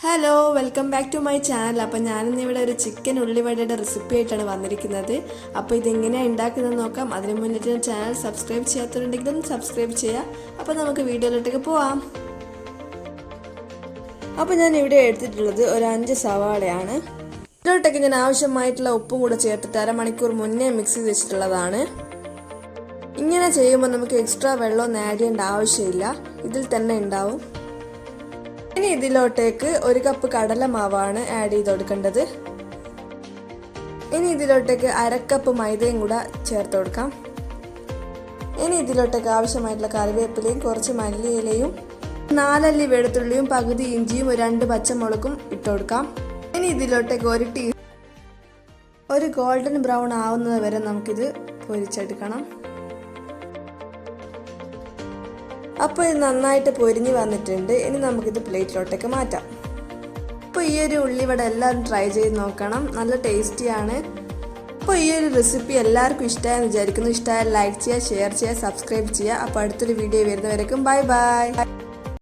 Hello welcome back to my channel. അപ്പോൾ ഞാനിന്നിവിടെ ഒരു ചിക്കൻ ഉള്ളിവടയുടെ റെസിപ്പി ആയിട്ടാണ് വന്നിരിക്കുന്നത്. അപ്പോൾ ഇതെങ്ങനെയാണ് ഉണ്ടാക്കുന്നത് നോക്കാം. അതിന് മുന്നിട്ട് ചാനൽ സബ്സ്ക്രൈബ് ചെയ്യാത്തവരുണ്ടെങ്കിൽ ഒന്ന് സബ്സ്ക്രൈബ് ചെയ്യുക. അപ്പോൾ നമുക്ക് വീഡിയോയിലോട്ടേക്ക് പോവാം. അപ്പോൾ ഞാൻ ഇവിടെ എടുത്തിട്ടുള്ളത് ഒരു 5 സവാളയാണ്. ഇതിലോട്ടേക്ക് ഞാൻ ആവശ്യമായിട്ടുള്ള ഉപ്പും കൂടെ ചേർത്തിട്ട് അരമണിക്കൂർ മുന്നേ മിക്സ് ചെയ്ത് വെച്ചിട്ടുള്ളതാണ്. ഇങ്ങനെ ചെയ്യുമ്പോൾ നമുക്ക് എക്സ്ട്രാ വെള്ളമൊന്നും ആഡ് ചെയ്യേണ്ട ആവശ്യമില്ല, ഇതിൽ തന്നെ ഉണ്ടാവും. ഇനി ഇതിലോട്ടേക്ക് 1 കപ്പ് കടലമാവാണ് ആഡ് ചെയ്ത് കൊടുക്കേണ്ടത്. ഇനി ഇതിലോട്ടേക്ക് 1/2 കപ്പ് മൈദയും കൂടെ ചേർത്ത് കൊടുക്കാം. ഇനി ഇതിലോട്ടേക്ക് ആവശ്യമായിട്ടുള്ള കറിവേപ്പിലയും കുറച്ച് മല്ലിയിലയും 4 അല്ലി വെളുത്തുള്ളിയും പകുതി ഇഞ്ചിയും 2 പച്ചമുളകും ഇട്ട് കൊടുക്കാം. ഇനി ഇതിലോട്ടേക്ക് ഒരു ഗോൾഡൻ ബ്രൗൺ ആവുന്നത് വരെ നമുക്കിത് പൊരിച്ചെടുക്കണം. അപ്പോൾ ഇത് നന്നായിട്ട് പൊരിഞ്ഞ് വന്നിട്ടുണ്ട്. ഇനി നമുക്കിത് പ്ലേറ്റിലോട്ടേക്ക് മാറ്റാം. അപ്പോൾ ഈ ഒരു ഉള്ളിവട എല്ലാവരും ട്രൈ ചെയ്ത് നോക്കണം, നല്ല ടേസ്റ്റിയാണ്. അപ്പോൾ ഈ ഒരു റെസിപ്പി എല്ലാവർക്കും ഇഷ്ടമായെന്ന് വിചാരിക്കുന്നു. ഇഷ്ടമായാൽ ലൈക്ക് ചെയ്യുക, ഷെയർ ചെയ്യുക, സബ്സ്ക്രൈബ് ചെയ്യുക. അപ്പോൾ അടുത്തൊരു വീഡിയോ വരുന്നവരേക്കും ബൈ ബൈ.